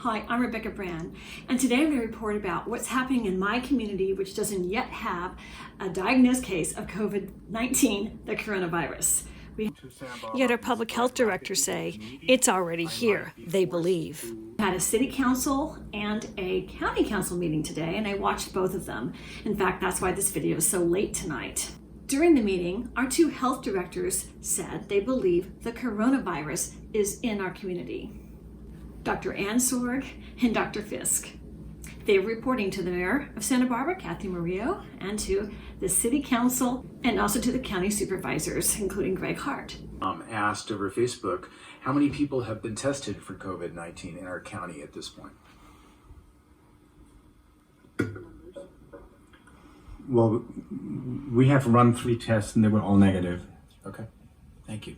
Hi, I'm Rebecca Brand, and today I'm going to report about what's happening in my community, which doesn't yet have a diagnosed case of COVID-19, the coronavirus. Yet our public health directors say it's already here, they believe. We had a city council and a county council meeting today, and I watched both of them. In fact, that's why this video is so late tonight. During the meeting, our two health directors said they believe the coronavirus is in our community. Dr. Ann Sorg and Dr. Fisk. They are reporting to the mayor of Santa Barbara, Kathy Murillo, and to the city council, and also to the county supervisors, including Greg Hart. Asked over Facebook, how many people have been tested for COVID-19 in our county at this point? Well, we have run 3 tests and they were all negative. Okay, thank you.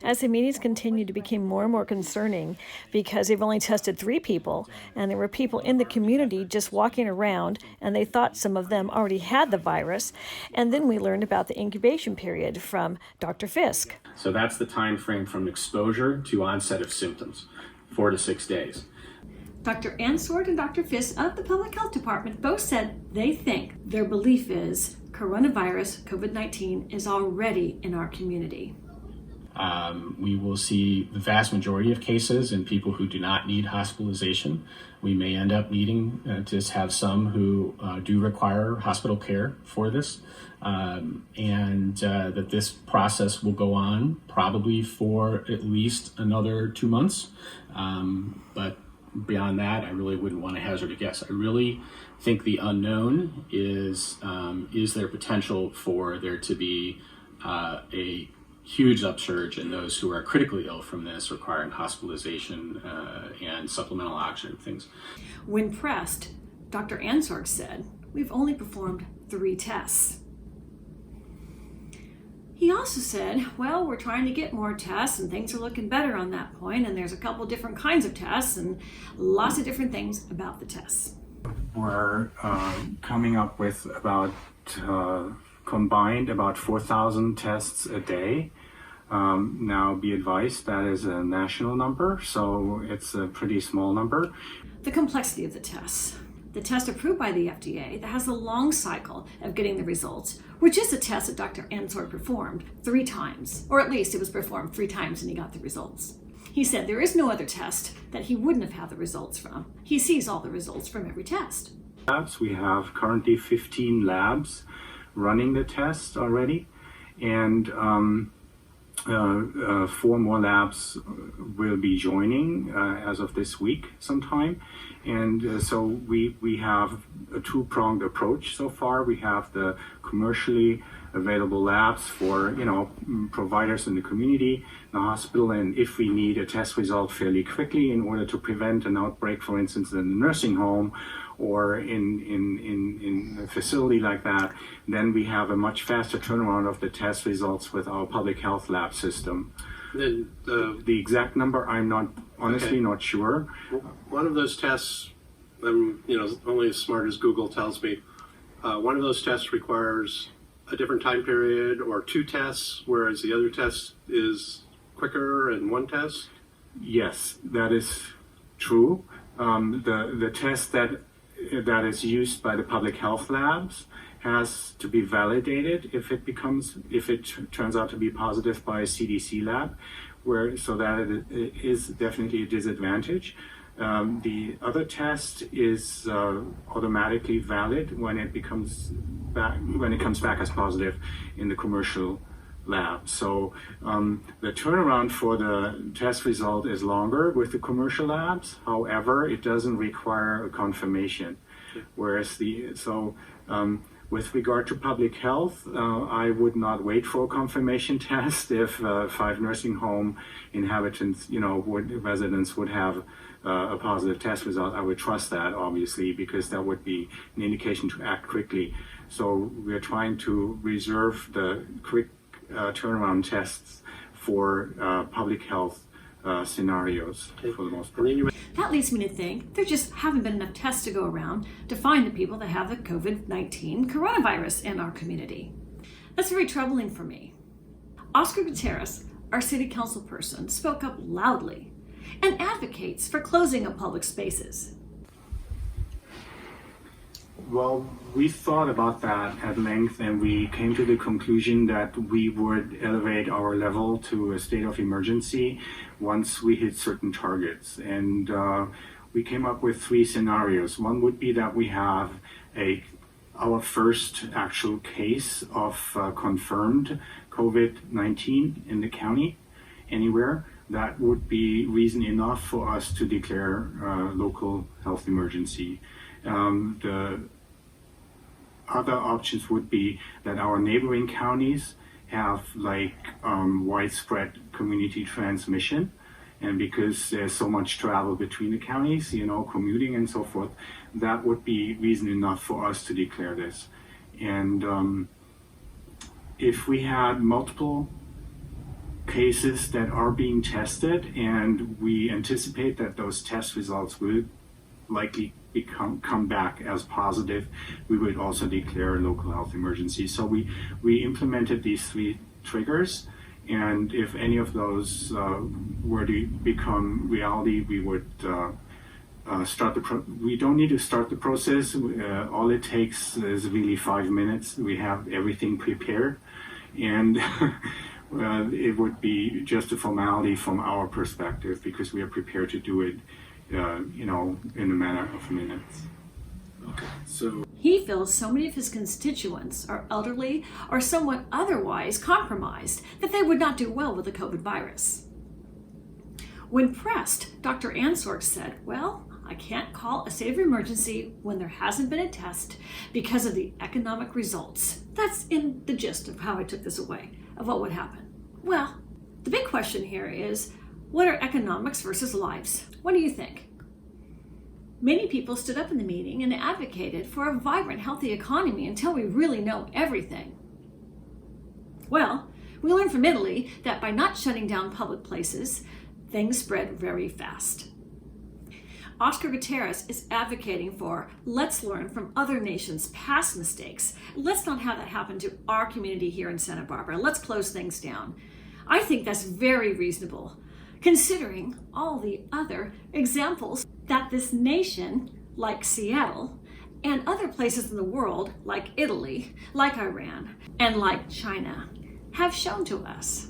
As the meetings continue to become more and more concerning because they've only tested 3 people, and there were people in the community just walking around, and they thought some of them already had the virus. And then we learned about the incubation period from Dr. Fisk. So that's the time frame from exposure to onset of symptoms, 4 to 6 days. Dr. Ann Sorg and Dr. Fisk of the Public Health Department both said they think their belief is coronavirus, COVID-19, is already in our community. We will see the vast majority of cases in people who do not need hospitalization. We may end up needing to have some who do require hospital care for this, and that this process will go on probably for at least another 2 months. But beyond that, I really wouldn't want to hazard a guess. I really think the unknown is there potential for there to be a huge upsurge in those who are critically ill from this, requiring hospitalization and supplemental oxygen things. When pressed, Dr. Ann Sorg said, "We've only performed 3 tests." He also said, well, we're trying to get more tests and things are looking better on that point, and there's a couple different kinds of tests and lots of different things about the tests. We're coming up with about combined about 4,000 tests a day. Now be advised that is a national number, so it's a pretty small number. The complexity of the tests. The test approved by the FDA that has a long cycle of getting the results, which is a test that Dr. Ann Sorg performed 3 times, or at least it was performed 3 times and he got the results. He said there is no other test that he wouldn't have had the results from. He sees all the results from every test. Labs, we have currently 15 labs running the test already, and 4 more labs will be joining as of this week sometime. And so we have a 2-pronged approach so far. We have the commercially available labs for providers in the community, the hospital, and if we need a test result fairly quickly in order to prevent an outbreak, for instance, in a nursing home or in a facility like that, then we have a much faster turnaround of the test results with our public health lab system. Then the exact number, I'm not sure. One of those tests, I'm only as smart as Google tells me. One of those tests requires a different time period or 2 tests, whereas the other test is quicker in 1 test. Yes, that is true. The test that is used by the public health labs has to be validated if it turns out to be positive by a CDC lab, so that it is definitely a disadvantage. The other test is automatically valid when it comes back as positive in the commercial lab. So the turnaround for the test result is longer with the commercial labs. However, it doesn't require a confirmation. Whereas with regard to public health, I would not wait for a confirmation test if 5 nursing home inhabitants, residents would have a positive test result. I would trust that, obviously, because that would be an indication to act quickly. So we're trying to reserve the quick turnaround tests for public health scenarios for the most part. That leads me to think there just haven't been enough tests to go around to find the people that have the COVID-19 coronavirus in our community. That's very troubling for me. Oscar Gutierrez, our city council person, spoke up loudly and advocates for closing of public spaces. Well, we thought about that at length, and we came to the conclusion that we would elevate our level to a state of emergency once we hit certain targets. And we came up with 3 scenarios. One would be that we have our first actual case of confirmed COVID-19 in the county anywhere. That would be reason enough for us to declare local health emergency. The other options would be that our neighboring counties have widespread community transmission, and because there's so much travel between the counties, commuting and so forth, that would be reason enough for us to declare this. And if we had multiple cases that are being tested, and we anticipate that those test results will likely come back as positive, we would also declare a local health emergency. So we implemented these 3 triggers, and if any of those were to become reality, we would we don't need to start the process. All it takes is really 5 minutes. We have everything prepared, and it would be just a formality from our perspective, because we are prepared to do it in a matter of minutes. Okay, so He feels so many of his constituents are elderly or somewhat otherwise compromised that they would not do well with the COVID virus. When pressed, Dr. Ansork said, well, I can't call a state of emergency when there hasn't been a test because of the economic results. That's in the gist of how I took this away, of what would happen. Well, the big question here is, what are economics versus lives? What do you think? Many people stood up in the meeting and advocated for a vibrant, healthy economy until we really know everything. Well, we learned from Italy that by not shutting down public places, things spread very fast. Oscar Gutierrez is advocating for, let's learn from other nations' past mistakes. Let's not have that happen to our community here in Santa Barbara. Let's close things down. I think that's very reasonable, considering all the other examples that this nation, like Seattle, and other places in the world, like Italy, like Iran, and like China, have shown to us.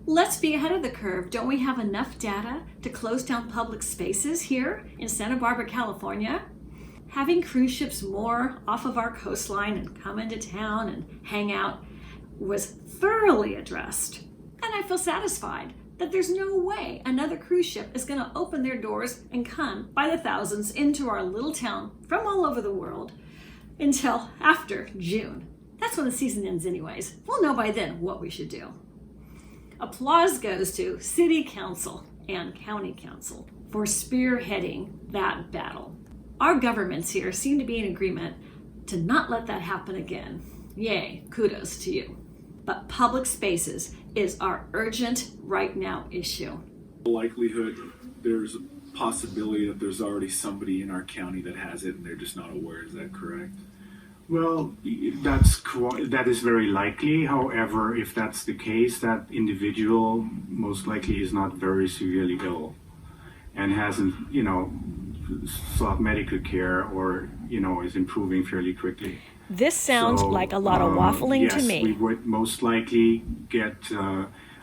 Let's be ahead of the curve. Don't we have enough data to close down public spaces here in Santa Barbara, California? Having cruise ships moor off of our coastline and come into town and hang out was thoroughly addressed. And I feel satisfied that there's no way another cruise ship is going to open their doors and come by the thousands into our little town from all over the world until after June. That's when the season ends anyways. We'll know by then what we should do. Applause goes to City Council and County Council for spearheading that battle. Our governments here seem to be in agreement to not let that happen again. Yay, kudos to you. But public spaces is our urgent right now issue. Likelihood, there's a possibility that there's already somebody in our county that has it and they're just not aware. Is that correct? Well, that is very likely. However, if that's the case, that individual most likely is not very severely ill and hasn't, sought medical care or, is improving fairly quickly. This sounds like a lot of waffling to me. Yes, we would most likely get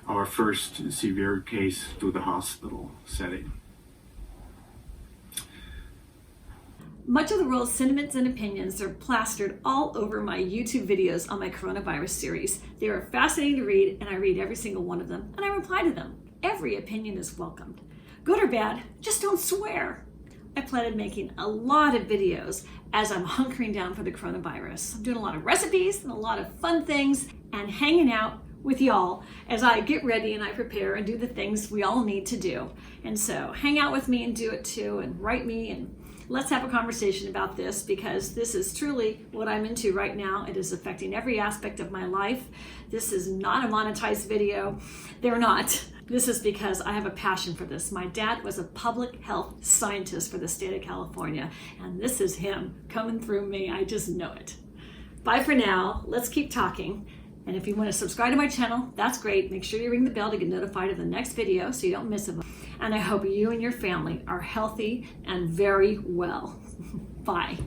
our first severe case to the hospital setting. Much of the world's sentiments and opinions are plastered all over my YouTube videos on my coronavirus series. They are fascinating to read, and I read every single one of them, and I reply to them. Every opinion is welcomed. Good or bad, just don't swear. I plan on making a lot of videos as I'm hunkering down for the coronavirus. I'm doing a lot of recipes and a lot of fun things and hanging out with y'all as I get ready and I prepare and do the things we all need to do. And so hang out with me and do it too, and write me, and let's have a conversation about this, because this is truly what I'm into right now. It is affecting every aspect of my life. This is not a monetized video. They're not. This is because I have a passion for this. My dad was a public health scientist for the state of California, and this is him coming through me. I just know it. Bye for now. Let's keep talking. And if you want to subscribe to my channel, that's great. Make sure you ring the bell to get notified of the next video so you don't miss it. And I hope you and your family are healthy and very well. Bye.